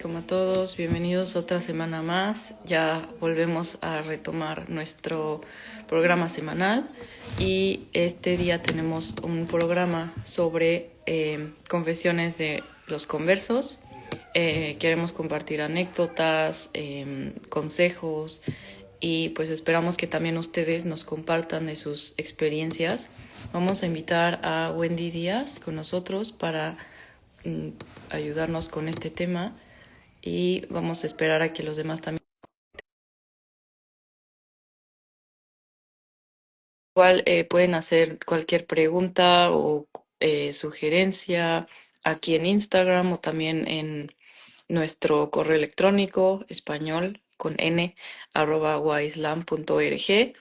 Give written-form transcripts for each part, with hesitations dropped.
alaikum a todos, bienvenidos otra semana más. Ya volvemos a retomar nuestro programa semanal y este día tenemos un programa sobre confesiones de los conversos. Queremos compartir anécdotas, consejos y pues esperamos que también ustedes nos compartan de sus experiencias. Vamos a invitar a Wendy Díaz con nosotros para ayudarnos con este tema y vamos a esperar a que los demás también. Igual pueden hacer cualquier pregunta o sugerencia aquí en Instagram o también en nuestro correo electrónico español con n @waislam.org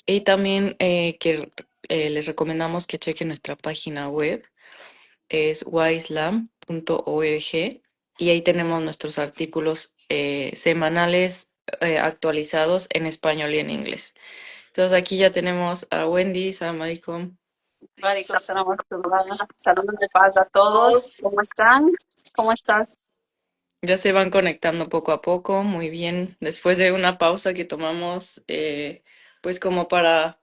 y también que les recomendamos que chequen nuestra página web, es waislam.org y ahí tenemos nuestros artículos semanales actualizados en español y en inglés. Entonces aquí ya tenemos a Wendy. Salam alaikum. Vale, saludos de paz a todos. ¿Cómo están? ¿Cómo estás? Ya se van conectando poco a poco, muy bien. Después de una pausa que tomamos, pues como para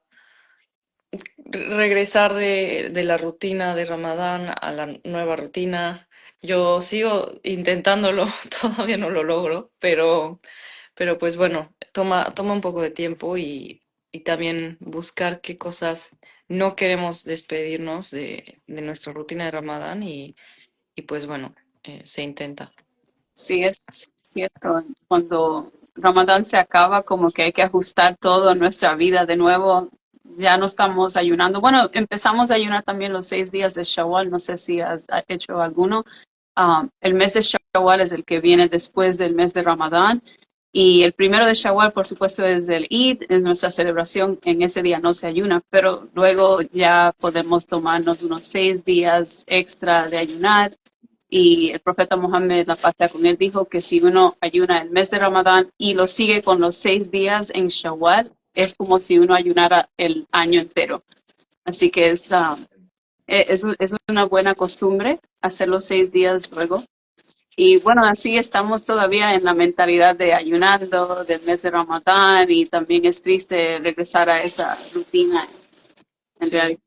regresar de la rutina de Ramadán a la nueva rutina. Yo sigo intentándolo, todavía no lo logro, pero pues bueno, toma un poco de tiempo y también buscar qué cosas no queremos despedirnos de nuestra rutina de Ramadán y pues bueno, se intenta. Sí, es cierto. Cuando Ramadán se acaba, como que hay que ajustar todo en nuestra vida de nuevo. Ya no estamos ayunando. Bueno, empezamos a ayunar también los 6 días de Shawwal. No sé si has hecho alguno. El mes de Shawwal es el que viene después del mes de Ramadán. Y el primero de Shawwal, por supuesto, es del Eid, es nuestra celebración. En ese día no se ayuna, pero luego ya podemos tomarnos unos 6 días extra de ayunar. Y el profeta Mohammed, la paz sea con él, dijo que si uno ayuna el mes de Ramadán y lo sigue con los 6 días en Shawwal, es como si uno ayunara el año entero. Así que es una buena costumbre hacer los 6 días luego. Y bueno, así estamos todavía en la mentalidad de ayunando del mes de Ramadán y también es triste regresar a esa rutina en realidad.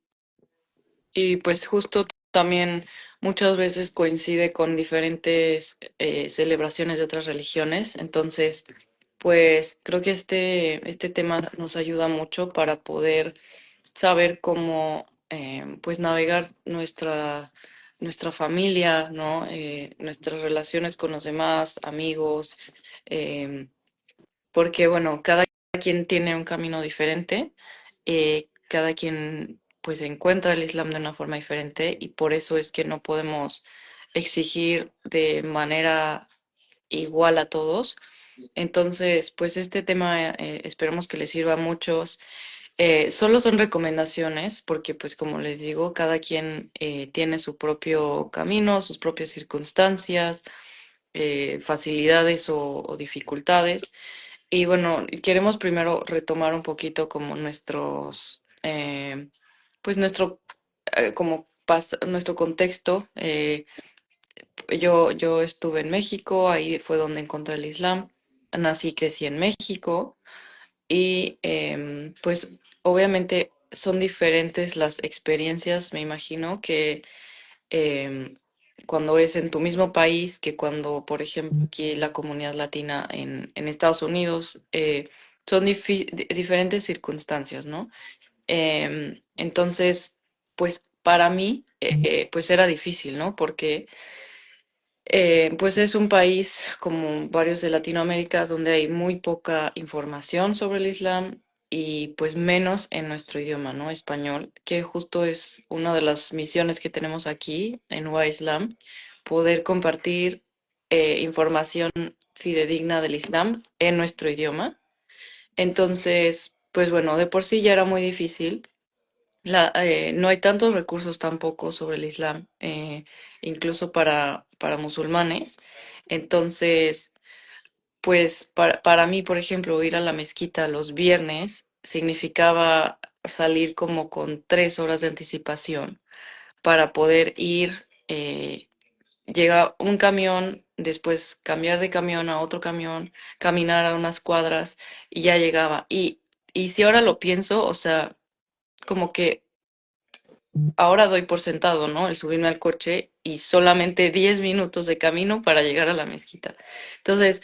Sí. Y pues justo también muchas veces coincide con diferentes celebraciones de otras religiones. Entonces, pues creo que este tema nos ayuda mucho para poder saber cómo pues navegar nuestra familia, ¿no? Nuestras relaciones con los demás, amigos, eh, porque bueno, cada quien tiene un camino diferente, cada quien pues encuentra el Islam de una forma diferente y por eso es que no podemos exigir de manera igual a todos. Entonces, pues este tema esperamos que les sirva a muchos. Solo son recomendaciones porque pues como les digo, cada quien tiene su propio camino, sus propias circunstancias, facilidades o dificultades. Y bueno, queremos primero retomar un poquito como pues nuestro contexto. Yo estuve en México, ahí fue donde encontré el Islam. Nací y crecí en México y pues obviamente son diferentes las experiencias, me imagino, que em, cuando es en tu mismo país que cuando, por ejemplo, aquí la comunidad latina en Estados Unidos, son diferentes circunstancias, ¿no? Entonces, pues para mí, pues era difícil, ¿no? Porque pues es un país como varios de Latinoamérica donde hay muy poca información sobre el Islam y pues menos en nuestro idioma, ¿no? Español, que justo es una de las misiones que tenemos aquí en UA Islam, poder compartir información fidedigna del Islam en nuestro idioma. Entonces, pues bueno, de por sí ya era muy difícil. No hay tantos recursos tampoco sobre el Islam, incluso para musulmanes. Entonces, pues para mí, por ejemplo, ir a la mezquita los viernes significaba salir como con 3 horas de anticipación para poder ir. Llega un camión después cambiar de camión a otro camión, caminar a unas cuadras y ya llegaba. Y si ahora lo pienso, o sea, como que ahora doy por sentado, ¿no? El subirme al coche y solamente 10 minutos de camino para llegar a la mezquita. Entonces,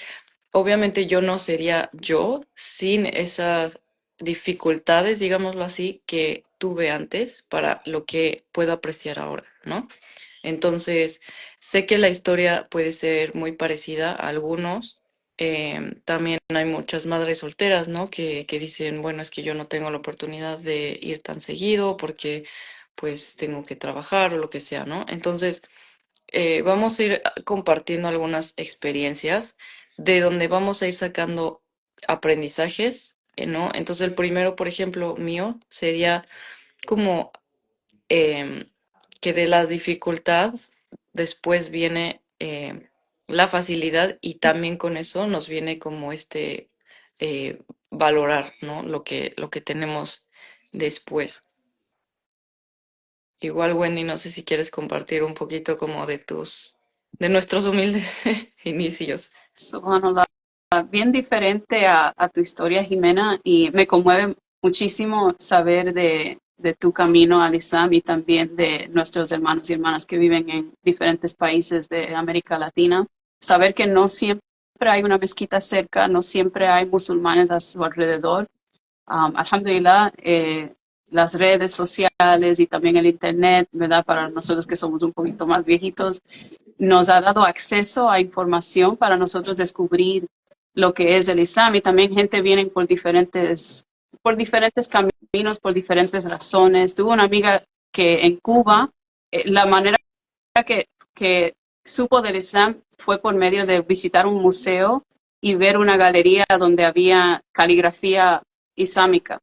obviamente yo no sería yo sin esas dificultades, digámoslo así, que tuve antes para lo que puedo apreciar ahora, ¿no? Entonces, sé que la historia puede ser muy parecida a algunos. También hay muchas madres solteras, ¿no? Que dicen, bueno, es que yo no tengo la oportunidad de ir tan seguido porque pues tengo que trabajar o lo que sea, ¿no? Entonces, vamos a ir compartiendo algunas experiencias de donde vamos a ir sacando aprendizajes, ¿no? Entonces, el primero, por ejemplo, mío, sería como em, que de la dificultad después viene la facilidad y también con eso nos viene como valorar, ¿no? Lo que tenemos después. Igual, Wendy, no sé si quieres compartir un poquito como de nuestros humildes inicios. Subhanallah, bien diferente a tu historia, Jimena, y me conmueve muchísimo saber de tu camino al Islam y también de nuestros hermanos y hermanas que viven en diferentes países de América Latina. Saber que no siempre hay una mezquita cerca, no siempre hay musulmanes a su alrededor. Alhamdulillah, las redes sociales y también el Internet, ¿verdad? Para nosotros que somos un poquito más viejitos, nos ha dado acceso a información para nosotros descubrir lo que es el Islam y también gente viene por diferentes caminos, por diferentes razones. Tuve una amiga que en Cuba, la manera que supo del Islam fue por medio de visitar un museo y ver una galería donde había caligrafía islámica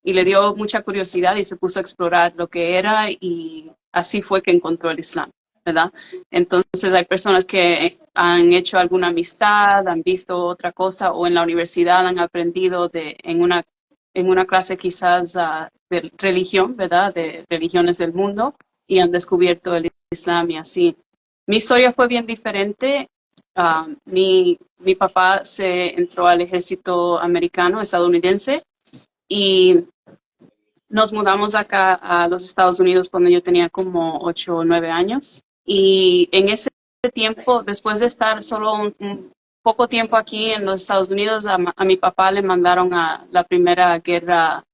y le dio mucha curiosidad y se puso a explorar lo que era y así fue que encontró el Islam, ¿verdad? Entonces hay personas que han hecho alguna amistad, han visto otra cosa o en la universidad han aprendido en una clase quizás de religión, ¿verdad? De religiones del mundo y han descubierto el Islam y así. Mi historia fue bien diferente. Mi papá se entró al ejército americano, estadounidense, y nos mudamos acá a los Estados Unidos cuando yo tenía como 8 o 9 años. Y en ese tiempo, después de estar solo un poco tiempo aquí en los Estados Unidos, a mi papá le mandaron a la primera guerra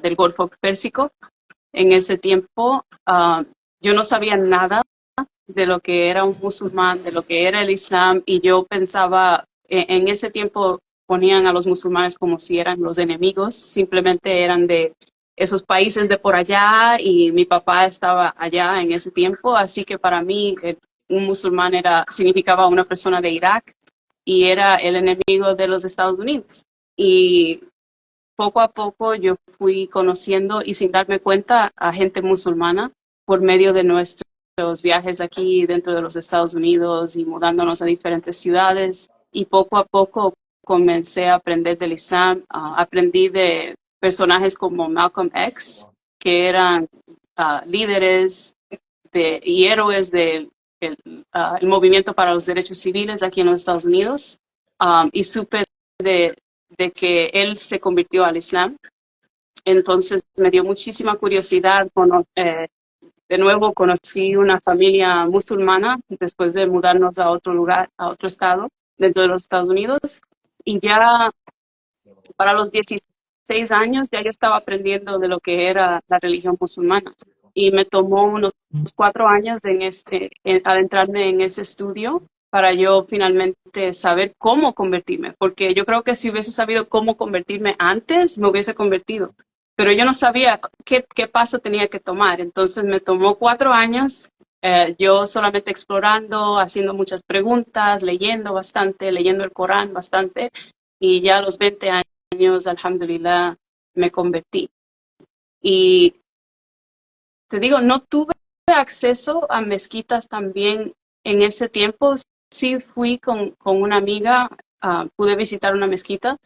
del Golfo Pérsico. En ese tiempo, yo no sabía nada de lo que era un musulmán, de lo que era el Islam, y yo pensaba, en ese tiempo ponían a los musulmanes como si eran los enemigos, simplemente eran de esos países de por allá y mi papá estaba allá en ese tiempo, así que para mí un musulmán significaba una persona de Irak y era el enemigo de los Estados Unidos. Y poco a poco yo fui conociendo y sin darme cuenta a gente musulmana por medio de nuestros viajes aquí dentro de los Estados Unidos y mudándonos a diferentes ciudades. Y poco a poco comencé a aprender del Islam. Aprendí de personajes como Malcolm X, que eran líderes y héroes del el movimiento para los derechos civiles aquí en los Estados Unidos. Y supe de que él se convirtió al Islam. Entonces me dio muchísima curiosidad. De nuevo conocí una familia musulmana después de mudarnos a otro lugar, a otro estado dentro de los Estados Unidos. Y ya para los 16 años ya yo estaba aprendiendo de lo que era la religión musulmana. Y me tomó unos 4 años en adentrarme en ese estudio para yo finalmente saber cómo convertirme, porque yo creo que si hubiese sabido cómo convertirme antes, me hubiese convertido, pero yo no sabía qué paso tenía que tomar, entonces me tomó 4 años, yo solamente explorando, haciendo muchas preguntas, leyendo bastante, leyendo el Corán bastante, y ya a los 20 años, alhamdulillah, me convertí. Y te digo, no tuve acceso a mezquitas también en ese tiempo. Sí fui con una amiga, pude visitar una mezquita,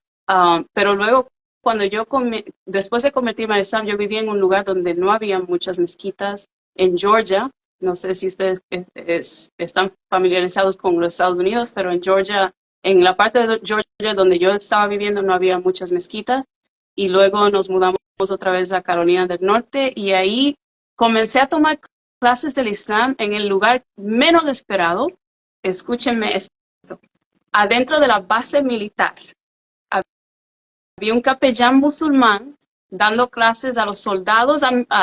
pero luego cuando después de convertirme al Islam, yo vivía en un lugar donde no había muchas mezquitas en Georgia No sé si ustedes están familiarizados con los Estados Unidos, pero en Georgia, en la parte de Georgia donde yo estaba viviendo, no había muchas mezquitas. Y luego nos mudamos otra vez a Carolina del Norte y ahí comencé a tomar clases del Islam en el lugar menos esperado. Escúchenme esto, adentro de la base militar. Había un capellán musulmán dando clases a los soldados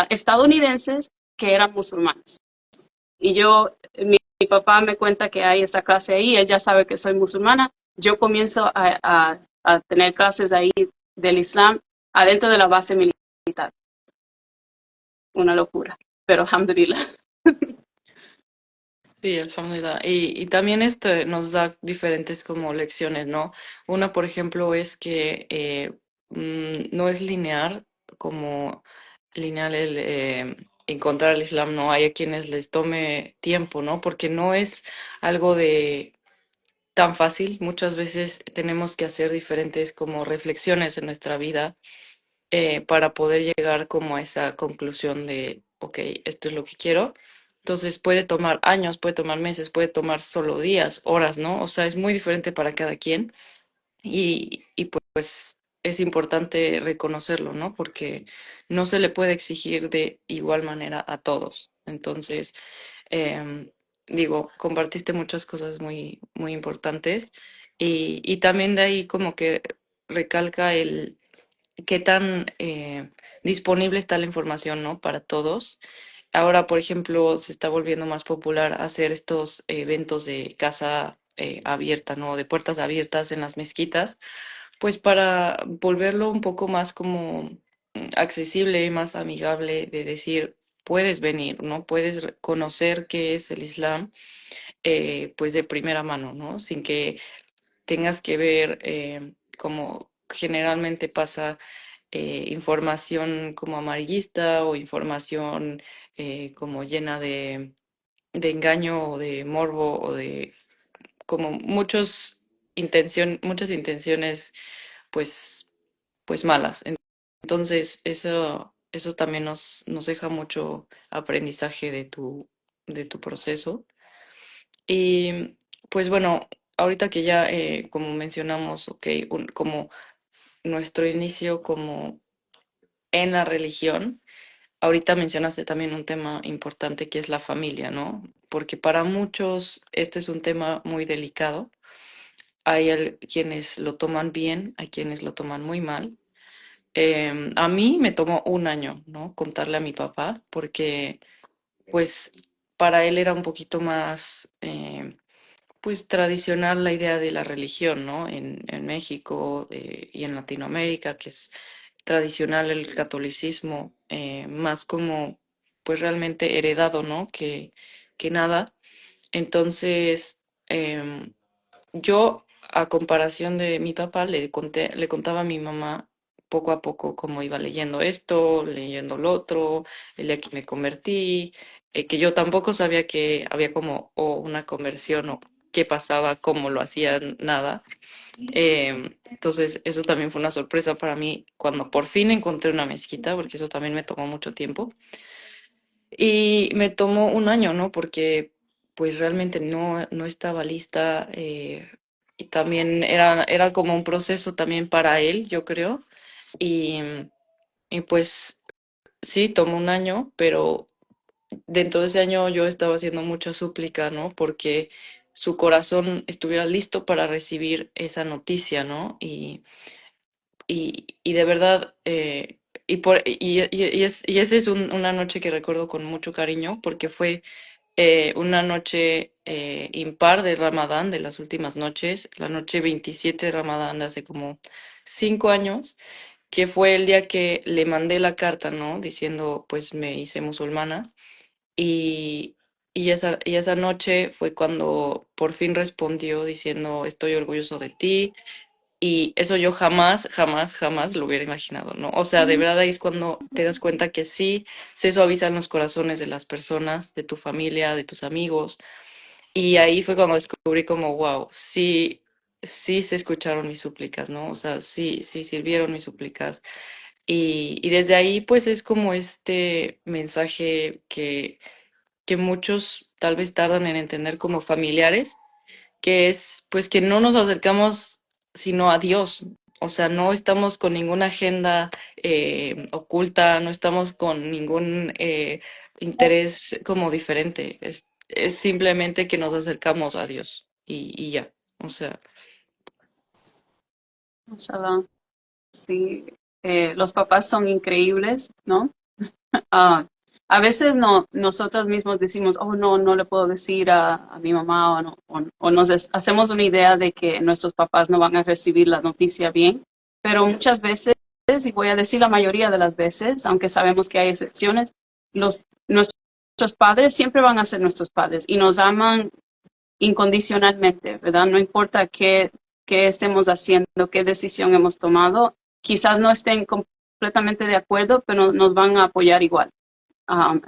estadounidenses que eran musulmanes. Y mi papá me cuenta que hay esta clase ahí, él ya sabe que soy musulmana, yo comienzo a tener clases ahí del Islam adentro de la base militar. Una locura, pero alhamdulillah. Sí, alhamdulillah. Y también nos da diferentes como lecciones, ¿no? Una, por ejemplo, es que no es lineal, como lineal el encontrar el Islam, ¿no? Hay a quienes les tome tiempo, ¿no? Porque no es algo de tan fácil. Muchas veces tenemos que hacer diferentes como reflexiones en nuestra vida para poder llegar como a esa conclusión de, ok, esto es lo que quiero. Entonces puede tomar años, puede tomar meses, puede tomar solo días, horas, ¿no? O sea, es muy diferente para cada quien y pues es importante reconocerlo, ¿no? Porque no se le puede exigir de igual manera a todos. Entonces, em, digo, compartiste muchas cosas muy, muy importantes y también de ahí como que recalca el qué tan disponible está la información, ¿no? Para todos. Ahora, por ejemplo, se está volviendo más popular hacer estos eventos de casa abierta, ¿no? De puertas abiertas en las mezquitas, pues para volverlo un poco más como accesible, más amigable, de decir, puedes venir, ¿no? Puedes conocer qué es el Islam, pues de primera mano, ¿no? Sin que tengas que ver como generalmente pasa información como amarillista o información como llena de engaño o de morbo o de como muchas intenciones pues, pues malas. Entonces, eso también nos deja mucho aprendizaje de tu proceso. Y pues bueno, ahorita que ya, como mencionamos, ok, como nuestro inicio como en la religión, ahorita mencionaste también un tema importante que es la familia, ¿no? Porque para muchos este es un tema muy delicado. Hay quienes lo toman bien, hay quienes lo toman muy mal. A mí me tomó un año, ¿no? Contarle a mi papá, porque pues para él era un poquito más, pues tradicional la idea de la religión, ¿no? En México y en Latinoamérica, que es tradicional el catolicismo, más como pues realmente heredado, ¿no? Que nada. Entonces, yo, a comparación de mi papá, le contaba a mi mamá poco a poco cómo iba leyendo esto, leyendo lo otro, el día que me convertí, que yo tampoco sabía que había como o una conversión o qué pasaba, cómo lo hacían, nada. Entonces, eso también fue una sorpresa para mí cuando por fin encontré una mezquita, porque eso también me tomó mucho tiempo. Y me tomó un año, ¿no? Porque pues realmente no estaba lista y también era como un proceso también para él, yo creo. Y, y pues sí, tomó un año, pero dentro de ese año yo estaba haciendo mucha súplica, ¿no? Porque su corazón estuviera listo para recibir esa noticia, ¿no? Y de verdad, y esa es una noche que recuerdo con mucho cariño porque fue una noche impar de Ramadán, de las últimas noches, la noche 27 de Ramadán de hace como 5 años, que fue el día que le mandé la carta, ¿no? Diciendo, pues me hice musulmana. Y, y esa noche fue cuando por fin respondió diciendo, estoy orgulloso de ti, y eso yo jamás, jamás, jamás lo hubiera imaginado, ¿no? O sea, de verdad ahí es cuando te das cuenta que sí se suavizan los corazones de las personas, de tu familia, de tus amigos. Y ahí fue cuando descubrí como, wow, sí, sí se escucharon mis súplicas, ¿no? O sea, sí, sí sirvieron mis súplicas. Y desde ahí, pues es como este mensaje que muchos tal vez tardan en entender como familiares, que es pues que no nos acercamos sino a Dios. O sea, no estamos con ninguna agenda oculta, no estamos con ningún interés como diferente. Es simplemente que nos acercamos a Dios y ya. O sea, Mashallah. Sí, los papás son increíbles, ¿no? Ah, a veces no, nosotros mismos decimos, oh, no, no le puedo decir a mi mamá, o, no, o nos hacemos una idea de que nuestros papás no van a recibir la noticia bien, pero muchas veces, y voy a decir la mayoría de las veces, aunque sabemos que hay excepciones, nuestros padres siempre van a ser nuestros padres y nos aman incondicionalmente, ¿verdad? No importa qué estemos haciendo, qué decisión hemos tomado, quizás no estén completamente de acuerdo, pero nos van a apoyar igual. Um,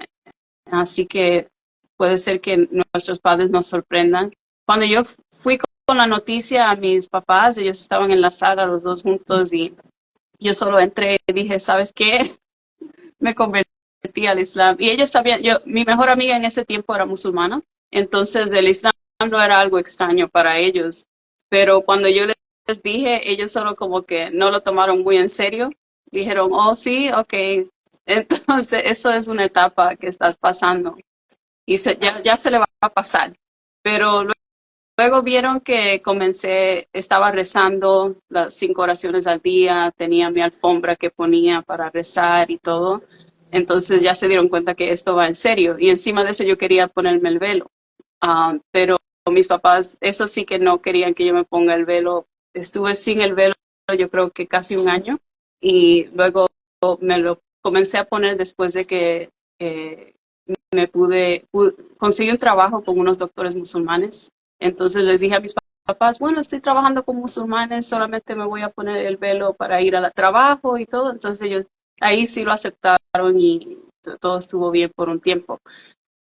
Así que puede ser que nuestros padres nos sorprendan. Cuando yo fui con la noticia a mis papás, ellos estaban en la sala los dos juntos y yo solo entré y dije, ¿sabes qué? Me convertí al Islam. Y ellos sabían, mi mejor amiga en ese tiempo era musulmana, entonces el Islam no era algo extraño para ellos. Pero cuando yo les dije, ellos solo como que no lo tomaron muy en serio. Dijeron, oh sí, ok. Entonces eso es una etapa que estás pasando y ya se le va a pasar. Pero luego vieron que comencé, estaba rezando las 5 oraciones al día, tenía mi alfombra que ponía para rezar y todo. Entonces ya se dieron cuenta que esto va en serio. Y encima de eso yo quería ponerme el velo. Pero mis papás, eso sí que no querían que yo me ponga el velo. Estuve sin el velo yo creo que casi un año y luego me lo comencé a poner después de que conseguí un trabajo con unos doctores musulmanes. Entonces les dije a mis papás, bueno, estoy trabajando con musulmanes, solamente me voy a poner el velo para ir al trabajo y todo. Entonces ellos ahí sí lo aceptaron y todo estuvo bien por un tiempo.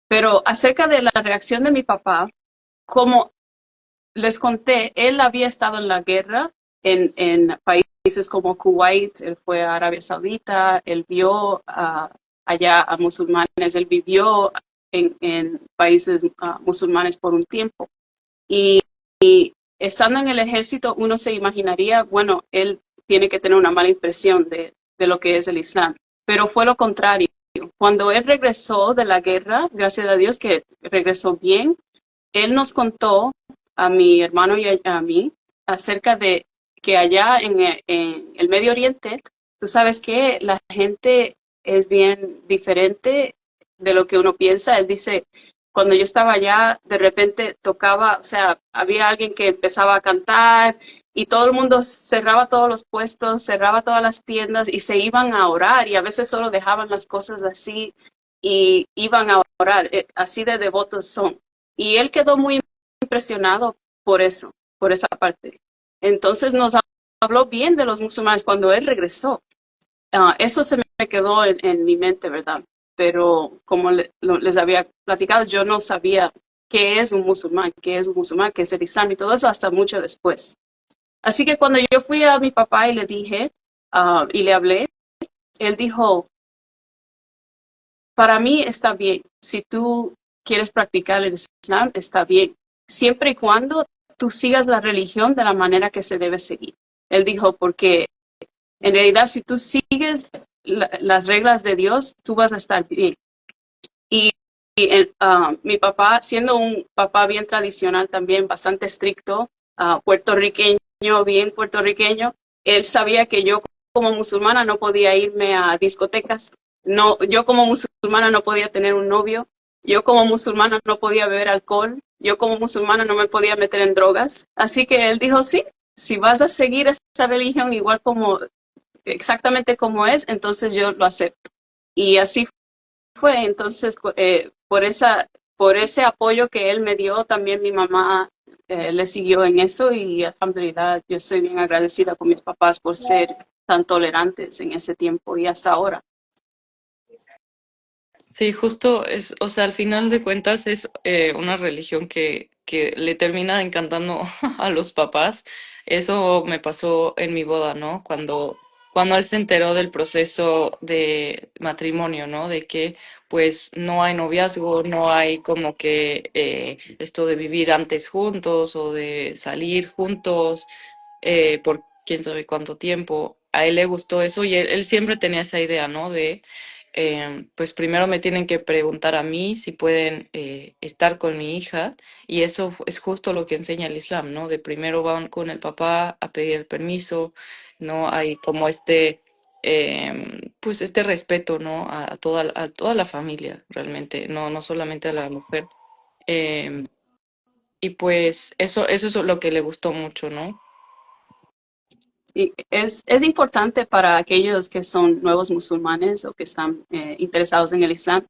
Pero acerca de la reacción de mi papá, como les conté, él había estado en la guerra en países como Kuwait, él fue a Arabia Saudita, él vio allá a musulmanes, él vivió en países musulmanes por un tiempo. Y, y estando en el ejército, uno se imaginaría, bueno, él tiene que tener una mala impresión de lo que es el Islam. Pero fue lo contrario. Cuando él regresó de la guerra, gracias a Dios que regresó bien, él nos contó a mi hermano y a mí acerca de que allá en el Medio Oriente, tú sabes que la gente es bien diferente de lo que uno piensa. Él dice, cuando yo estaba allá, de repente tocaba, o sea, había alguien que empezaba a cantar y todo el mundo cerraba todos los puestos, cerraba todas las tiendas y se iban a orar y a veces solo dejaban las cosas así y iban a orar, así de devotos son. Y él quedó muy impresionado por eso, por esa parte. Entonces nos habló bien de los musulmanes cuando él regresó. Eso se me quedó en mi mente, ¿verdad? Pero como les había platicado, yo no sabía qué es un musulmán, qué es un musulmán, qué es el Islam y todo eso hasta mucho después. Así que cuando yo fui a mi papá y le dije, y le hablé, él dijo, para mí está bien. Si tú quieres practicar el Islam, está bien. Siempre y cuando tú sigas la religión de la manera que se debe seguir. Él dijo, porque en realidad si tú sigues las reglas de Dios, tú vas a estar bien. Y, mi papá, siendo un papá bien tradicional también, bastante estricto, puertorriqueño, bien puertorriqueño, él sabía que yo como musulmana no podía irme a discotecas, no, yo como musulmana no podía tener un novio, yo como musulmana no podía beber alcohol, yo como musulmana no me podía meter en drogas. Así que él dijo, sí, si vas a seguir esa religión igual como, exactamente como es, entonces yo lo acepto. Y así fue. Entonces, por ese apoyo que él me dio, también mi mamá le siguió en eso y alhamdulillah, yo estoy bien agradecida con mis papás por ser tan tolerantes en ese tiempo y hasta ahora. sí, justo es, o sea, al final de cuentas es una religión que le termina encantando a los papás. Eso me pasó en mi boda, ¿no? Cuando él se enteró del proceso de matrimonio, ¿no? De que pues no hay noviazgo, no hay como que esto de vivir antes juntos o de salir juntos por quién sabe cuánto tiempo. A él le gustó eso y él siempre tenía esa idea, ¿no? De, pues primero me tienen que preguntar a mí si pueden estar con mi hija y eso es justo lo que enseña el Islam, ¿no? De primero van con el papá a pedir el permiso, ¿no? Hay como pues este respeto, ¿no? A toda la familia, realmente, no solamente a la mujer. Em, y pues eso es lo que le gustó mucho, ¿no? Y es importante para aquellos que son nuevos musulmanes o que están interesados en el Islam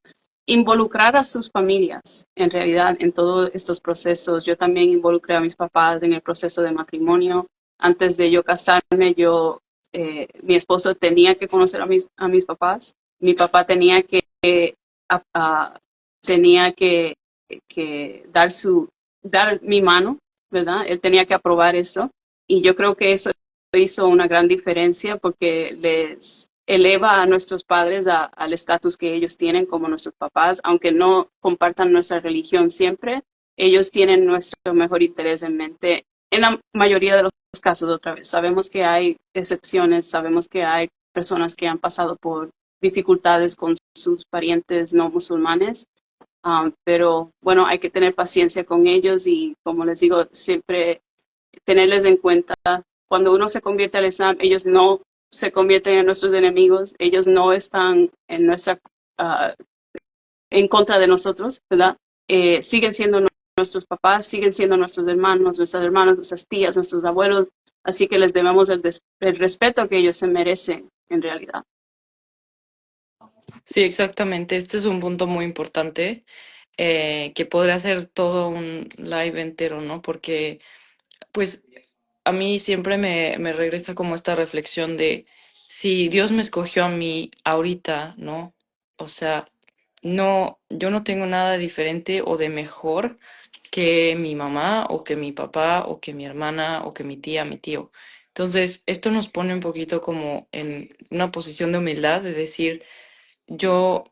involucrar a sus familias en realidad en todos estos procesos. Yo también involucré a mis papás en el proceso de matrimonio. Antes de yo casarme, mi esposo tenía que conocer a mis papás. Mi papá a- a- tenía que dar mi mano, ¿verdad? Él tenía que aprobar eso. Y yo creo que eso hizo una gran diferencia porque les eleva a nuestros padres al estatus que ellos tienen como nuestros papás, aunque no compartan nuestra religión siempre, ellos tienen nuestro mejor interés en mente en la mayoría de los casos otra vez. Sabemos que hay excepciones, sabemos que hay personas que han pasado por dificultades con sus parientes no musulmanes, pero bueno, hay que tener paciencia con ellos y como les digo, siempre tenerles en cuenta. Cuando uno se convierte al Islam, ellos no se convierten en nuestros enemigos, ellos no están uh, en contra de nosotros, ¿verdad? Siguen siendo nuestros papás, siguen siendo nuestros hermanos, nuestras hermanas, nuestras tías, nuestros abuelos, así que les debemos el respeto que ellos se merecen en realidad. Sí, exactamente. Este es un punto muy importante que podría ser todo un live entero, ¿no? Porque, pues, a mí siempre me regresa como esta reflexión de si Dios me escogió a mí ahorita, ¿no? O sea, yo no tengo nada diferente o de mejor que mi mamá o que mi papá o que mi hermana o que mi tía, mi tío. Entonces, esto nos pone un poquito como en una posición de humildad, de decir, yo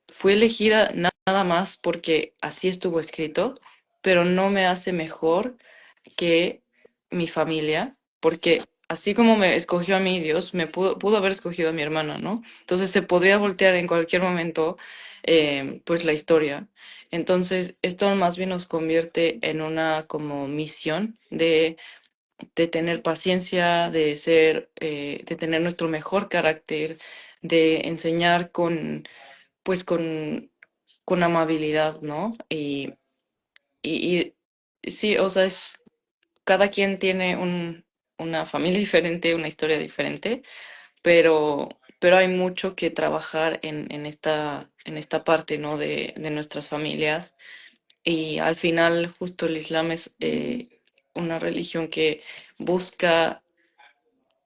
fui elegida nada más porque así estuvo escrito, pero no me hace mejor que mi familia, porque así como me escogió a mí Dios, pudo haber escogido a mi hermana, ¿no? Entonces se podría voltear en cualquier momento, pues la historia. Entonces esto más bien nos convierte en una como misión de tener paciencia, de tener nuestro mejor carácter, de enseñar pues con amabilidad, ¿no? Y sí, o sea, cada quien tiene una familia diferente, una historia diferente, pero hay mucho que trabajar en esta parte, ¿no? De nuestras familias. Y al final, justo el Islam es una religión que busca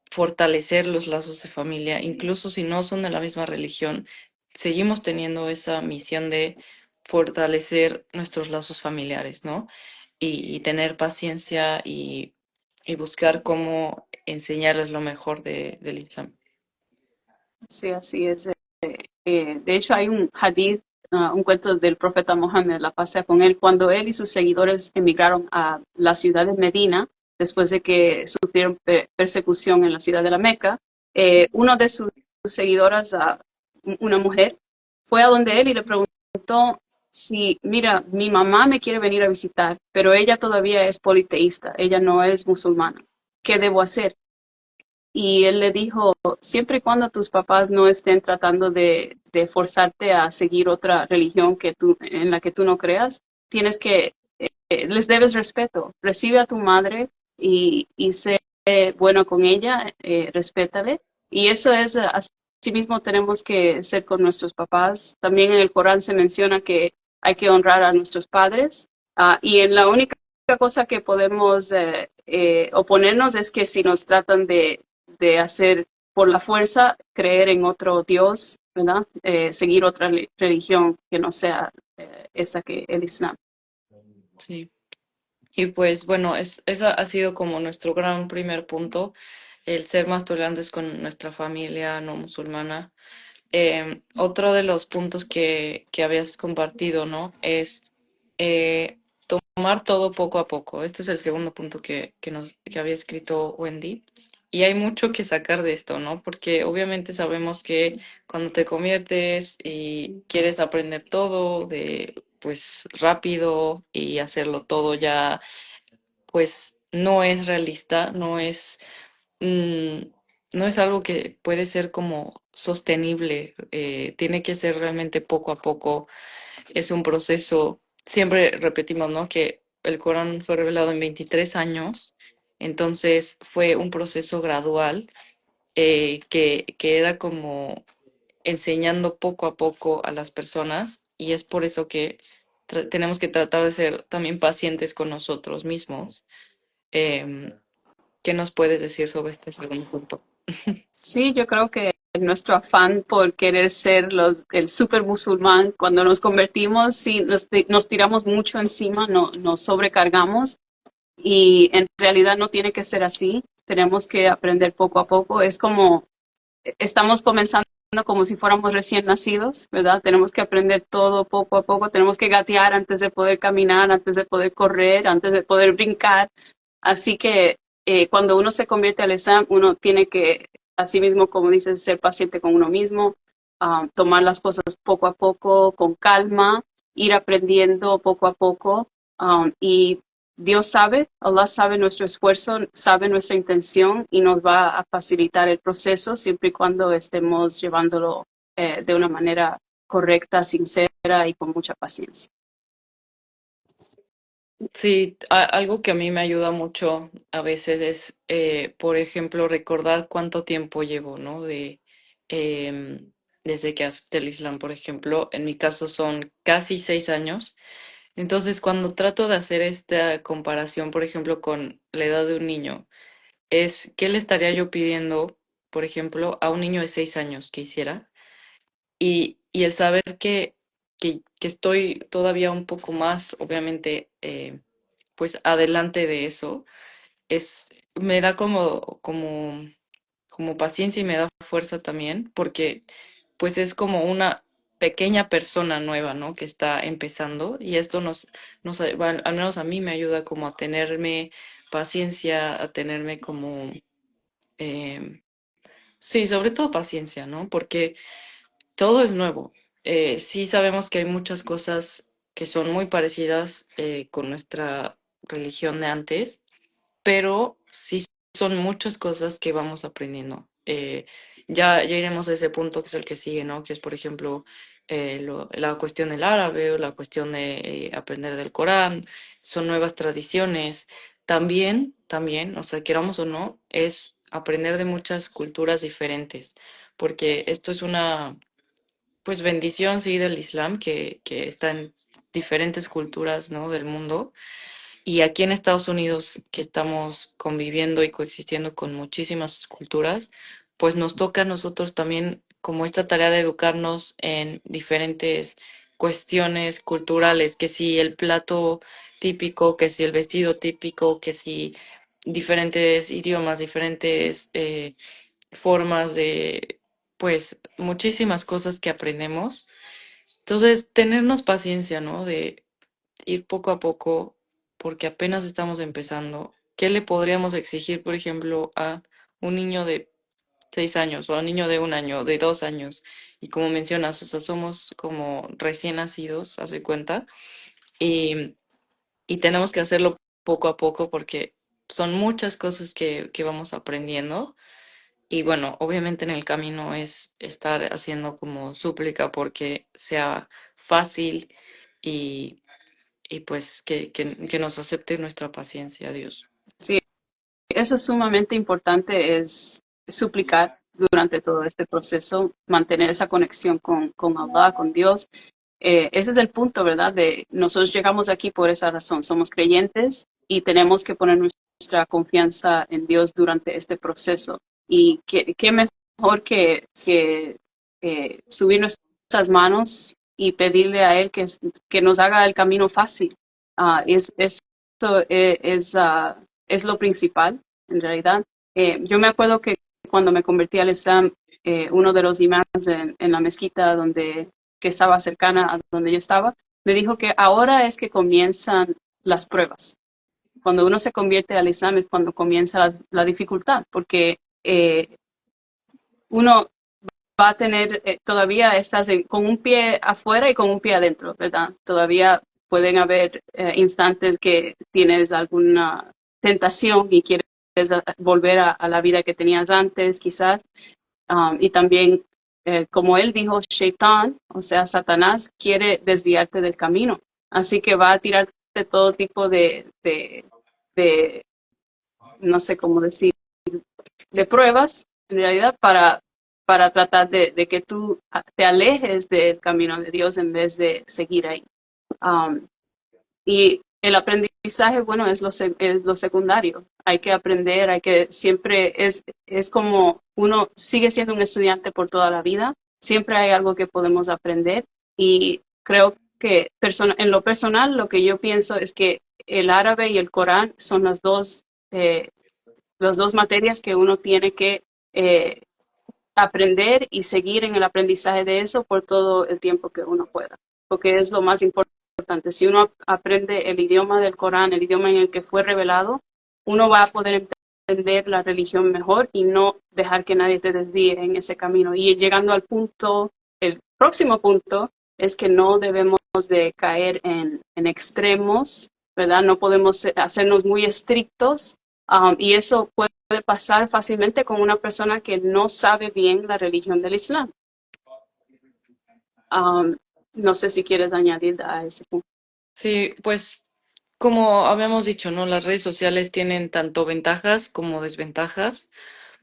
fortalecer los lazos de familia, incluso si no son de la misma religión, seguimos teniendo esa misión de fortalecer nuestros lazos familiares, ¿no? Y tener paciencia y buscar cómo enseñarles lo mejor del Islam. Sí, así es. De hecho, hay un hadith, un cuento del profeta Mohammed, la paz con él, cuando él y sus seguidores emigraron a la ciudad de Medina, después de que sufrieron persecución en la ciudad de la Meca, uno de sus seguidoras, una mujer, fue a donde él y le preguntó si, mira, mi mamá me quiere venir a visitar, pero ella todavía es politeísta, ella no es musulmana. ¿Qué debo hacer? Y él le dijo, siempre y cuando tus papás no estén tratando de forzarte a seguir otra religión en la que tú no creas, les debes respeto. Recibe a tu madre y sé bueno con ella, respétale. Y eso es, así mismo tenemos que ser con nuestros papás. También en el Corán se menciona que hay que honrar a nuestros padres. Y en la única cosa que podemos oponernos es que si nos tratan de hacer por la fuerza, creer en otro Dios, ¿verdad? Seguir otra religión que no sea esa que el Islam. Sí. Y pues bueno, esa ha sido como nuestro gran primer punto, el ser más tolerantes con nuestra familia no musulmana. Otro de los puntos que habías compartido, ¿no? Es eh, tomar todo poco a poco. Este es el segundo punto que había escrito Wendy. Y hay mucho que sacar de esto, ¿no? Porque obviamente sabemos que cuando te conviertes y quieres aprender todo de, pues, rápido y hacerlo todo ya, pues, no es realista, mm, no es algo que puede ser como sostenible, tiene que ser realmente poco a poco, es un proceso, siempre repetimos, ¿no? Que el Corán fue revelado en 23 años, entonces fue un proceso gradual que era como enseñando poco a poco a las personas y es por eso que tenemos que tratar de ser también pacientes con nosotros mismos. Em, ¿Qué nos puedes decir sobre este segundo punto? Sí, yo creo que nuestro afán por querer ser el super musulmán, cuando nos convertimos, sí, nos tiramos mucho encima, no, nos sobrecargamos y en realidad no tiene que ser así. Tenemos que aprender poco a poco. Es como estamos comenzando como si fuéramos recién nacidos, ¿verdad? Tenemos que aprender todo poco a poco. Tenemos que gatear antes de poder caminar, antes de poder correr, antes de poder brincar. Así que cuando uno se convierte al Islam, uno tiene que, así mismo, como dices, ser paciente con uno mismo, tomar las cosas poco a poco, con calma, ir aprendiendo poco a poco. Y Dios sabe, Allah sabe nuestro esfuerzo, sabe nuestra intención y nos va a facilitar el proceso siempre y cuando estemos llevándolo de una manera correcta, sincera y con mucha paciencia. Sí, algo que a mí me ayuda mucho a veces es, por ejemplo, recordar cuánto tiempo llevo, ¿no? Desde que acepté el Islam, por ejemplo. En mi caso son casi 6 años. Entonces, cuando trato de hacer esta comparación, por ejemplo, con la edad de un niño, es qué le estaría yo pidiendo, por ejemplo, a un niño de 6 años que hiciera. Y el saber que estoy todavía un poco más, obviamente, pues adelante de eso, me da como paciencia y me da fuerza también, porque pues es como una pequeña persona nueva, ¿no? Que está empezando y esto al menos a mí me ayuda como a tenerme paciencia, a tenerme como, em, sí, sobre todo paciencia, ¿no? Porque todo es nuevo. Sí sabemos que hay muchas cosas que son muy parecidas con nuestra religión de antes, pero sí son muchas cosas que vamos aprendiendo. Ya iremos a ese punto que es el que sigue, ¿no? Que es, por ejemplo, la cuestión del árabe o la cuestión de aprender del Corán, son nuevas tradiciones. También, o sea, queramos o no, es aprender de muchas culturas diferentes, porque esto es una pues bendición, sí, del Islam, que está en diferentes culturas, ¿no? Del mundo. Y aquí en Estados Unidos, que estamos conviviendo y coexistiendo con muchísimas culturas, pues nos toca a nosotros también como esta tarea de educarnos en diferentes cuestiones culturales, que si el plato típico, que si el vestido típico, que si diferentes idiomas, diferentes formas de, pues, muchísimas cosas que aprendemos. Entonces, tenernos paciencia, ¿no? De ir poco a poco, porque apenas estamos empezando. ¿Qué le podríamos exigir, por ejemplo, a un niño de 6 años o a un niño de 1 año, de 2 años? Y como mencionas, o sea, somos como recién nacidos, hace cuenta, y, y tenemos que hacerlo poco a poco porque son muchas cosas que vamos aprendiendo. Y bueno, obviamente en el camino es estar haciendo como súplica porque sea fácil y, y pues que nos acepte nuestra paciencia, Dios. Sí, eso es sumamente importante, es suplicar durante todo este proceso, mantener esa conexión con Allah, con Dios. Ese es el punto, ¿verdad? De nosotros llegamos aquí por esa razón. Somos creyentes y tenemos que poner nuestra confianza en Dios durante este proceso. Y qué mejor que subir nuestras manos y pedirle a Él que nos haga el camino fácil. Eso es lo principal, en realidad. Yo me acuerdo que cuando me convertí al Islam, uno de los imanes en la mezquita que estaba cercana a donde yo estaba, me dijo que ahora es que comienzan las pruebas. Cuando uno se convierte al Islam es cuando comienza la dificultad, porque uno va a tener, todavía estás con un pie afuera y con un pie adentro, ¿verdad? Todavía pueden haber instantes que tienes alguna tentación y quieres volver a la vida que tenías antes, quizás. Y también, como él dijo, Shaitan, o sea, Satanás, quiere desviarte del camino. Así que va a tirarte todo tipo de no sé cómo decir, de pruebas, en realidad, para tratar de que tú te alejes del camino de Dios en vez de seguir ahí. Um, y el aprendizaje, bueno, es lo secundario. Hay que aprender, hay que siempre, es como uno sigue siendo un estudiante por toda la vida, siempre hay algo que podemos aprender y creo que en lo personal lo que yo pienso es que el árabe y el Corán son las dos materias que uno tiene que eh, aprender y seguir en el aprendizaje de eso por todo el tiempo que uno pueda, porque es lo más importante. Si uno aprende el idioma del Corán, el idioma en el que fue revelado, uno va a poder entender la religión mejor y no dejar que nadie te desvíe en ese camino. Y llegando al punto, el próximo punto es que no debemos de caer en extremos, ¿verdad? No podemos hacernos muy estrictos y eso puede pasar fácilmente con una persona que no sabe bien la religión del Islam. Um, no sé si quieres añadir a ese punto. Sí, pues como habíamos dicho, ¿no? Las redes sociales tienen tanto ventajas como desventajas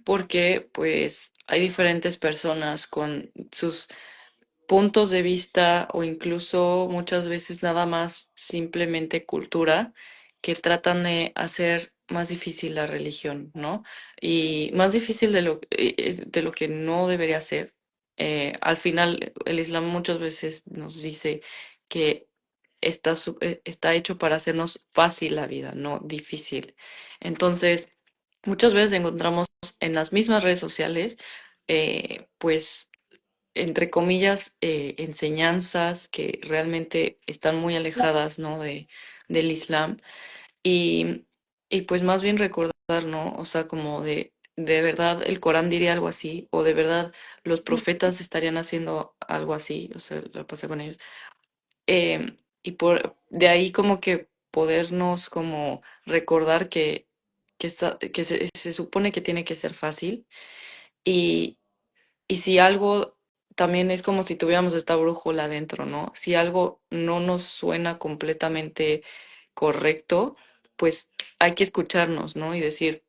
porque pues hay diferentes personas con sus puntos de vista o incluso muchas veces nada más simplemente cultura que tratan de hacer más difícil la religión, ¿no? Y más difícil de lo que no debería ser. Al final, el Islam muchas veces nos dice que está hecho para hacernos fácil la vida, no difícil. Entonces, muchas veces encontramos en las mismas redes sociales, pues entre comillas, enseñanzas que realmente están muy alejadas, ¿no? Del Islam. Y, y pues más bien recordar, ¿no? O sea, como de verdad el Corán diría algo así, o de verdad los profetas estarían haciendo algo así, o sea, lo pasa con ellos. Y de ahí como que podernos como recordar que se supone que tiene que ser fácil. Y, y si algo también es como si tuviéramos esta brújula dentro, ¿no? Si algo no nos suena completamente correcto, pues hay que escucharnos, ¿no? Y decir,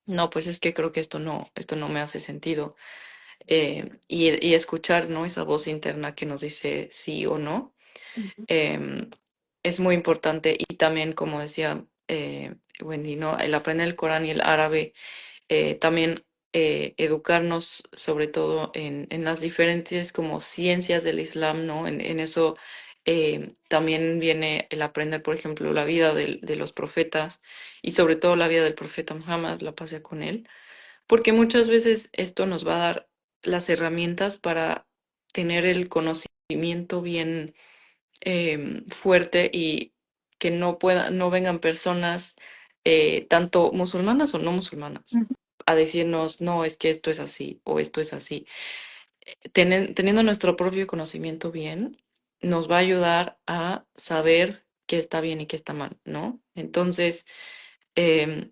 no, pues es que creo que esto no me hace sentido. Y escuchar, ¿no? Esa voz interna que nos dice sí o no. Em, es muy importante. Y también, como decía Wendy, ¿no? El aprender el Corán y el árabe también educarnos sobre todo en las diferentes como ciencias del Islam, ¿no? En eso también viene el aprender, por ejemplo, la vida de los profetas y sobre todo la vida del profeta Muhammad, la paz sea con él, porque muchas veces esto nos va a dar las herramientas para tener el conocimiento bien fuerte y que no vengan personas tanto musulmanas o no musulmanas a decirnos, no, es que esto es así o esto es así. Teniendo nuestro propio conocimiento bien, nos va a ayudar a saber qué está bien y qué está mal, ¿no? Entonces, em,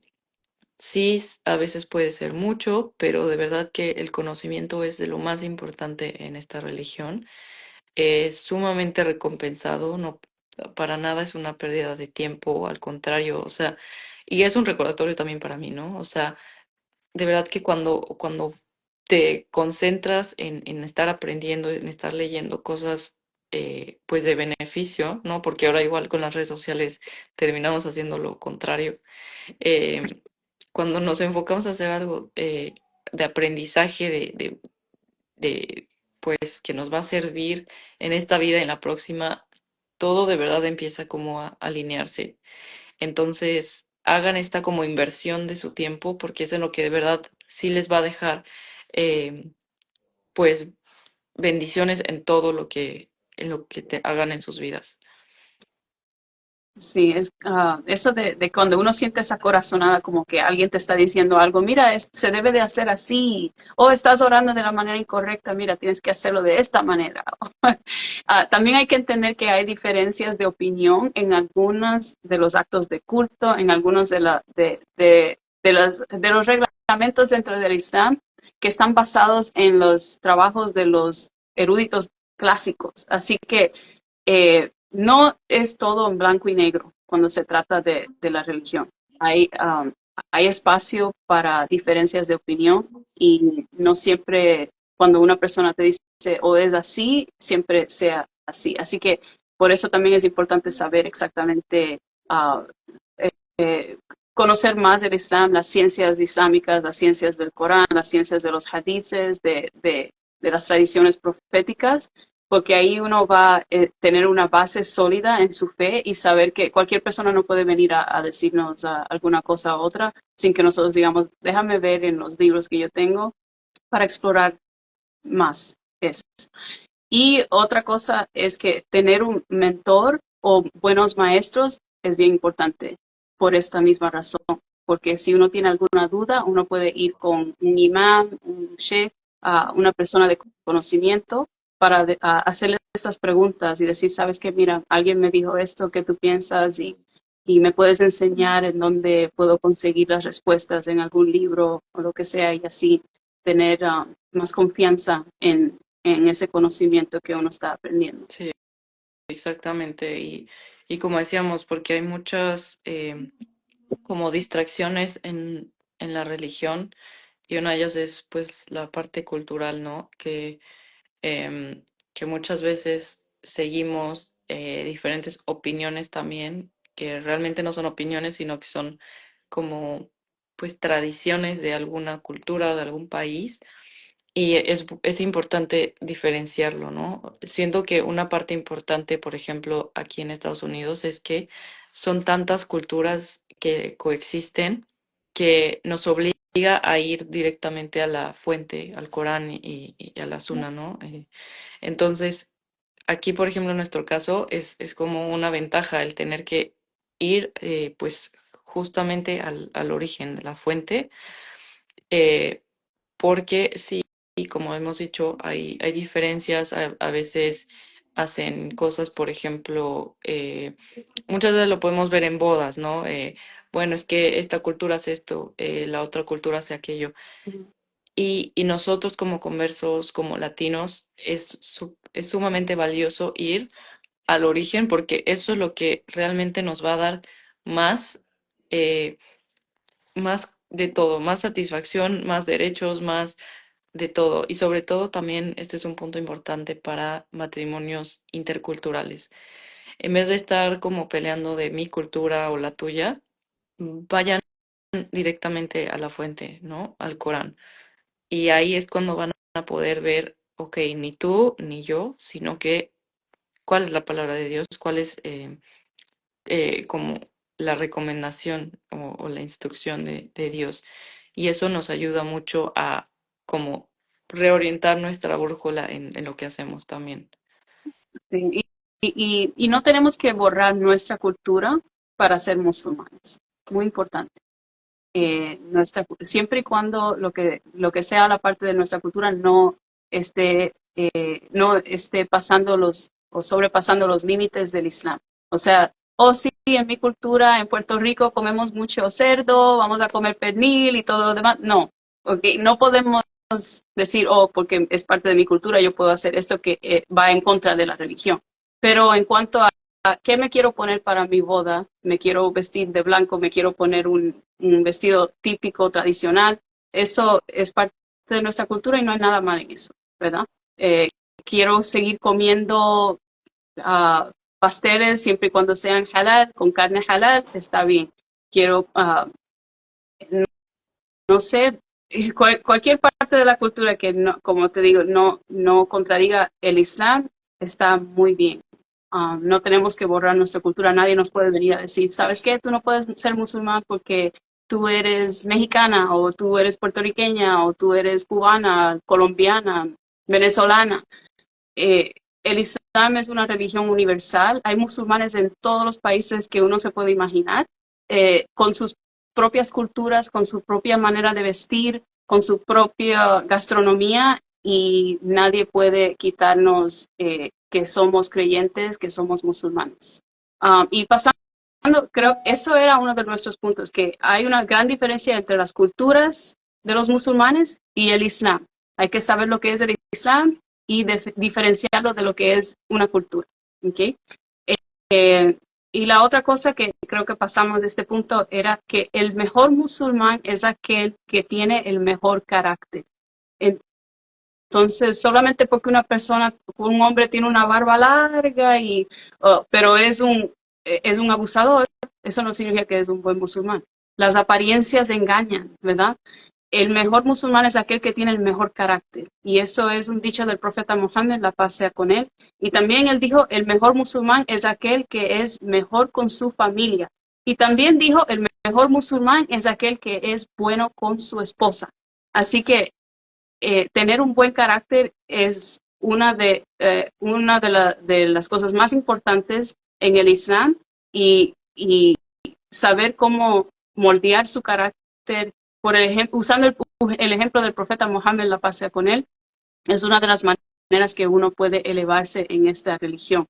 sí, a veces puede ser mucho, pero de verdad que el conocimiento es de lo más importante en esta religión. Es sumamente recompensado, no para nada es una pérdida de tiempo, al contrario, o sea, y es un recordatorio también para mí, ¿no? O sea, de verdad que cuando te concentras en estar aprendiendo, en estar leyendo cosas pues de beneficio, ¿no? Porque ahora igual con las redes sociales terminamos haciendo lo contrario. eh, Cuando nos enfocamos a hacer algo de aprendizaje, pues que nos va a servir en esta vida y en la próxima, todo de verdad empieza como a alinearse. Entonces, hagan esta como inversión de su tiempo porque es en lo que de verdad sí les va a dejar eh, pues bendiciones en lo que te hagan en sus vidas. Sí, eso de cuando uno siente esa corazonada, como que alguien te está diciendo algo, mira, se debe de hacer así, o estás orando de la manera incorrecta, mira, tienes que hacerlo de esta manera. También hay que entender que hay diferencias de opinión en algunos de los actos de culto, en algunos de los reglamentos dentro del Islam que están basados en los trabajos de los eruditos clásicos. Así que no es todo en blanco y negro cuando se trata de la religión. Hay, um, hay espacio para diferencias de opinión y no siempre cuando una persona te dice o es así, siempre sea así. Así que por eso también es importante saber exactamente, uh, eh, conocer más del Islam, las ciencias islámicas, las ciencias del Corán, las ciencias de los hadices, de las tradiciones proféticas, porque ahí uno va a tener una base sólida en su fe y saber que cualquier persona no puede venir a decirnos alguna cosa u otra sin que nosotros digamos, déjame ver en los libros que yo tengo para explorar más eso. Y otra cosa es que tener un mentor o buenos maestros es bien importante por esta misma razón, porque si uno tiene alguna duda, uno puede ir con un imán, un sheikh, una persona de conocimiento para hacerle estas preguntas y decir, sabes que, mira, alguien me dijo esto, ¿qué tú piensas? Y me puedes enseñar en dónde puedo conseguir las respuestas en algún libro o lo que sea y así tener más confianza en ese conocimiento que uno está aprendiendo. Sí, exactamente. Y como decíamos, porque hay muchas como distracciones en la religión y una de ellas es pues la parte cultural, ¿no? Em, que muchas veces seguimos diferentes opiniones también, que realmente no son opiniones, sino que son como pues tradiciones de alguna cultura o de algún país. Y es importante diferenciarlo, ¿no? Siento que una parte importante, por ejemplo, aquí en Estados Unidos, es que son tantas culturas que coexisten que nos obliga a ir directamente a la fuente, al Corán y a la Sunna, ¿no? Entonces, aquí, por ejemplo, en nuestro caso, es como una ventaja el tener que ir, pues, justamente al origen de la fuente, eh, porque sí, y como hemos dicho, hay diferencias, a veces hacen cosas, por ejemplo, muchas veces lo podemos ver en bodas, ¿no? Bueno, es que esta cultura hace esto, la otra cultura hace aquello. Y nosotros como conversos, como latinos, es sumamente valioso ir al origen porque eso es lo que realmente nos va a dar más, eh, más de todo, más satisfacción, más derechos, más de todo. Y sobre todo también este es un punto importante para matrimonios interculturales. En vez de estar como peleando de mi cultura o la tuya, vayan directamente a la fuente, ¿no? Al Corán. Y ahí es cuando van a poder ver, ok, ni tú ni yo, sino que cuál es la palabra de Dios, cuál es como la recomendación o la instrucción de Dios. Y eso nos ayuda mucho a como reorientar nuestra brújula en lo que hacemos también. Sí, y no tenemos que borrar nuestra cultura para ser musulmanes. Muy importante. Siempre y cuando lo que sea la parte de nuestra cultura no esté pasando o sobrepasando los límites del Islam. O sea, oh sí, en mi cultura, en Puerto Rico comemos mucho cerdo, vamos a comer pernil y todo lo demás. No, okay, no podemos decir, oh, porque es parte de mi cultura, yo puedo hacer esto que va en contra de la religión. Pero en cuanto a qué me quiero poner para mi boda, me quiero vestir de blanco, me quiero poner un vestido típico, tradicional, eso es parte de nuestra cultura y no hay nada mal en eso, ¿verdad? Eh, Quiero seguir comiendo pasteles siempre y cuando sean halal, con carne halal, está bien. Quiero, no sé, cualquier parte de la cultura que, no, como te digo, no contradiga el Islam, está muy bien. No tenemos que borrar nuestra cultura. Nadie nos puede venir a decir, ¿sabes qué? Tú no puedes ser musulmán porque tú eres mexicana o tú eres puertorriqueña o tú eres cubana, colombiana. venezolana. El Islam es una religión universal. Hay musulmanes en todos los países que uno se puede imaginar, con sus propias culturas, con su propia manera de vestir, con su propia gastronomía, y nadie puede quitarnos que somos creyentes, que somos musulmanes. Y pasando, creo que eso era uno de nuestros puntos, que hay una gran diferencia entre las culturas de los musulmanes y el Islam. Hay que saber lo que es el Islam y diferenciarlo de lo que es una cultura. ¿Okay? Y la otra cosa que creo que pasamos de este punto era que el mejor musulmán es aquel que tiene el mejor carácter. Entonces, solamente porque una persona, un hombre tiene una barba larga pero es un abusador, eso no significa que es un buen musulmán. Las apariencias engañan, ¿verdad? El mejor musulmán es aquel que tiene el mejor carácter. Y eso es un dicho del profeta Mohammed, la paz sea con él. Y también él dijo, el mejor musulmán es aquel que es mejor con su familia. Y también dijo, el mejor musulmán es aquel que es bueno con su esposa. Así que tener un buen carácter es una de las cosas más importantes en el Islam, y saber cómo moldear su carácter por el ejemplo, usando el ejemplo del profeta Mohammed, la paz sea con él, es una de las maneras que uno puede elevarse en esta religión.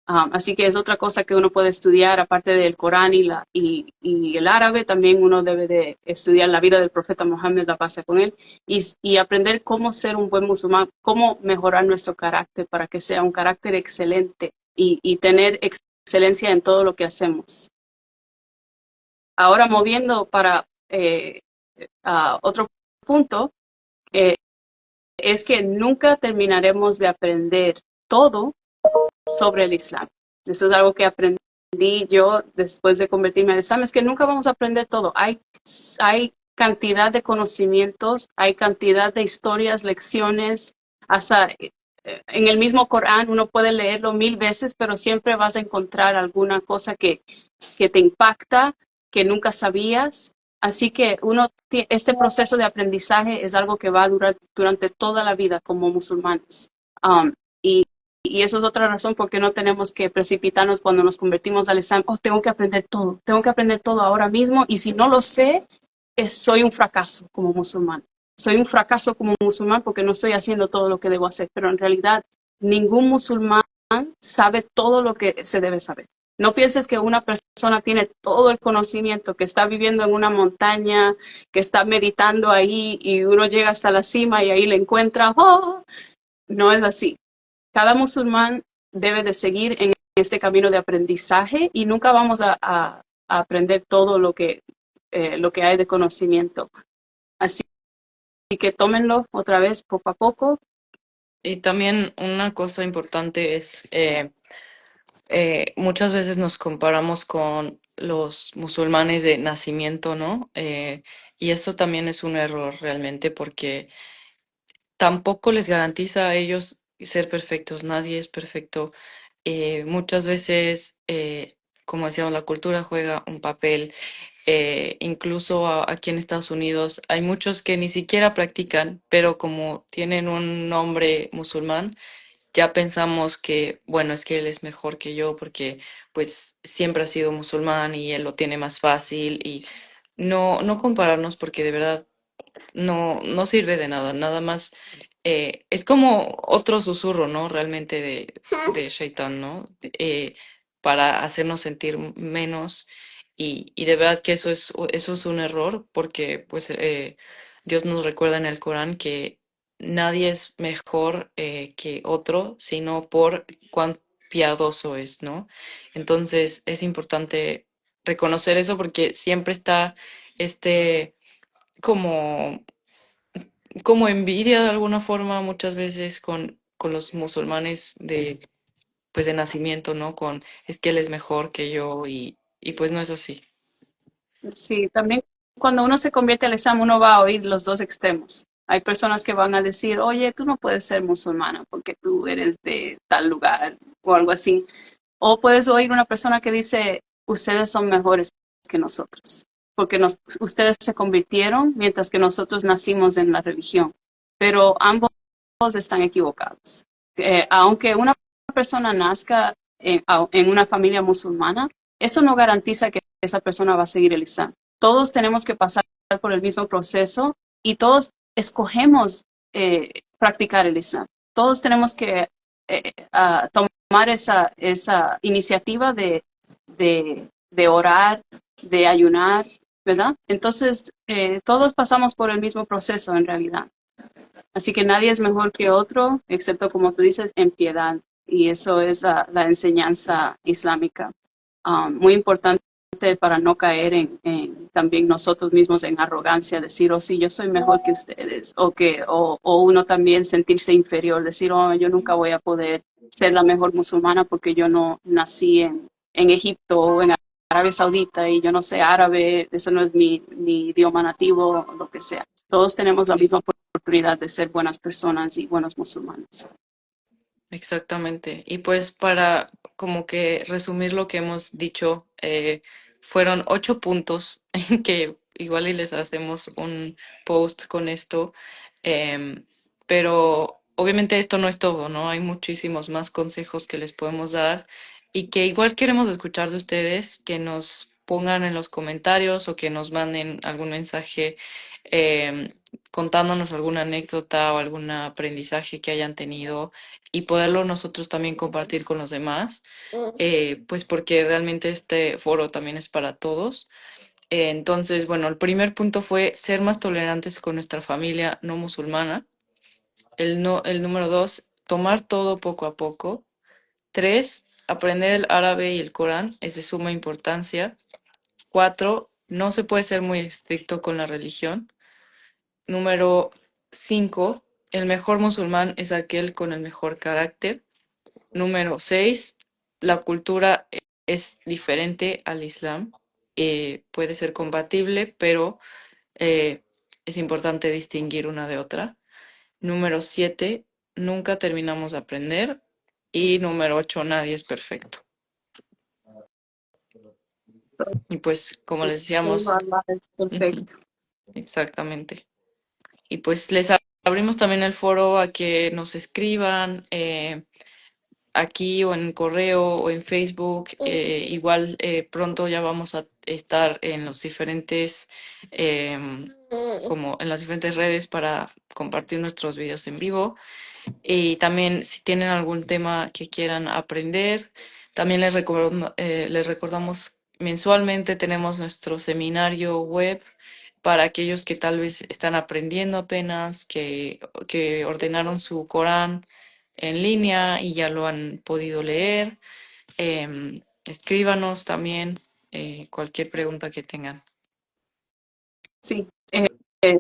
Así que es otra cosa que uno puede estudiar, aparte del Corán y el árabe. También uno debe de estudiar la vida del profeta Mohammed, la paz sea con él, y aprender cómo ser un buen musulmán, cómo mejorar nuestro carácter para que sea un carácter excelente y tener excelencia en todo lo que hacemos. Ahora moviendo para otro punto, es que nunca terminaremos de aprender todo sobre el Islam. Eso es algo que aprendí yo después de convertirme al Islam, es que nunca vamos a aprender todo. Hay cantidad de conocimientos, hay cantidad de historias, lecciones, hasta en el mismo Corán uno puede leerlo 1000 veces, pero siempre vas a encontrar alguna cosa que te impacta, que nunca sabías. Así que este proceso de aprendizaje es algo que va a durar durante toda la vida como musulmanes. Y eso es otra razón por qué no tenemos que precipitarnos cuando nos convertimos al Islam. Oh, tengo que aprender todo ahora mismo, y si no lo sé, soy un fracaso como musulmán. Soy un fracaso como musulmán porque no estoy haciendo todo lo que debo hacer, pero en realidad ningún musulmán sabe todo lo que se debe saber. No pienses que una persona tiene todo el conocimiento, que está viviendo en una montaña, que está meditando ahí y uno llega hasta la cima y ahí le encuentra. Oh, no es así. Cada musulmán debe de seguir en este camino de aprendizaje, y nunca vamos a aprender todo lo que hay de conocimiento. Así que tómenlo otra vez poco a poco. Y también una cosa importante es, muchas veces nos comparamos con los musulmanes de nacimiento, ¿no? Y eso también es un error realmente, porque tampoco les garantiza a ellos ser perfectos. Nadie es perfecto. Muchas veces, como decíamos, la cultura juega un papel. Incluso aquí en Estados Unidos hay muchos que ni siquiera practican, pero como tienen un nombre musulmán, ya pensamos que, bueno, es que él es mejor que yo porque pues siempre ha sido musulmán y él lo tiene más fácil. Y no compararnos, porque de verdad no sirve de nada. Nada más, es como otro susurro, ¿no? Realmente de Shaitán, ¿no? Para hacernos sentir menos. Y de verdad que eso es un error, porque pues Dios nos recuerda en el Corán que nadie es mejor que otro, sino por cuán piadoso es, ¿no? Entonces es importante reconocer eso, porque siempre está este como como envidia de alguna forma muchas veces con los musulmanes pues de nacimiento, ¿no? Es que él es mejor que yo, y pues no es así. Sí, también cuando uno se convierte al Islam, uno va a oír los dos extremos. Hay personas que van a decir, oye, tú no puedes ser musulmana porque tú eres de tal lugar o algo así. O puedes oír una persona que dice, ustedes son mejores que nosotros, porque ustedes se convirtieron mientras que nosotros nacimos en la religión. Pero ambos están equivocados. Aunque una persona nazca en una familia musulmana, eso no garantiza que esa persona va a seguir el Islam. Todos tenemos que pasar por el mismo proceso y todos escogemos practicar el Islam. Todos tenemos que tomar esa iniciativa de orar, de ayunar, ¿verdad? Entonces, todos pasamos por el mismo proceso en realidad. Así que nadie es mejor que otro, excepto como tú dices, en piedad. Y eso es la enseñanza islámica. Muy importante para no caer también nosotros mismos en arrogancia, decir, oh sí, yo soy mejor que ustedes, o uno también sentirse inferior, decir, oh, yo nunca voy a poder ser la mejor musulmana porque yo no nací en Egipto o en Arabia Saudita y yo no sé árabe, eso no es mi idioma nativo, o lo que sea. Todos tenemos la misma oportunidad de ser buenas personas y buenos musulmanes. Exactamente. Y pues para como que resumir lo que hemos dicho, fueron 8 puntos que igual y les hacemos un post con esto, em, pero obviamente esto no es todo, ¿no? Hay muchísimos más consejos que les podemos dar y que igual queremos escuchar de ustedes, que nos pongan en los comentarios o que nos manden algún mensaje em, contándonos alguna anécdota o algún aprendizaje que hayan tenido y poderlo nosotros también compartir con los demás, pues porque realmente este foro también es para todos. Entonces, bueno, el primer punto fue ser más tolerantes con nuestra familia no musulmana. No, el número 2, tomar todo poco a poco. 3, aprender el árabe y el Corán es de suma importancia. 4, no se puede ser muy estricto con la religión. Número 5, el mejor musulmán es aquel con el mejor carácter. Número 6, la cultura es diferente al Islam. Puede ser compatible, pero eh, es importante distinguir una de otra. Número 7, nunca terminamos de aprender. Y número 8, nadie es perfecto. Y pues, como les decíamos, Es ujú, perfecto. exactamente. Y pues les abrimos también el foro a que nos escriban. Aquí o en correo o en Facebook. Igual pronto ya vamos a estar en los diferentes, como en las diferentes redes para compartir nuestros videos en vivo. Y también si tienen algún tema que quieran aprender, también les recordamos mensualmente tenemos nuestro seminario web para aquellos que tal vez están aprendiendo apenas, que ordenaron su Corán en línea y ya lo han podido leer. Escríbanos también cualquier pregunta que tengan. Sí,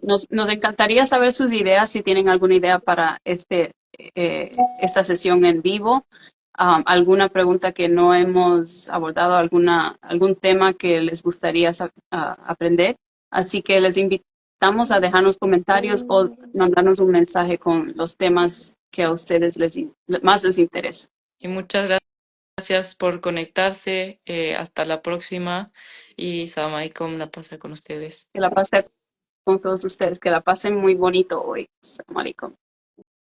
nos encantaría saber sus ideas, si tienen alguna idea para esta sesión en vivo, alguna pregunta que no hemos abordado, algún tema que les gustaría aprender. Así que les invitamos a dejarnos comentarios o mandarnos un mensaje con los temas que a ustedes más les interesa. Y muchas gracias por conectarse. Hasta la próxima. Y Salam alaikum, la pasa con ustedes. Que la pasen con todos ustedes, que la pasen muy bonito hoy. Assalamu alaikum.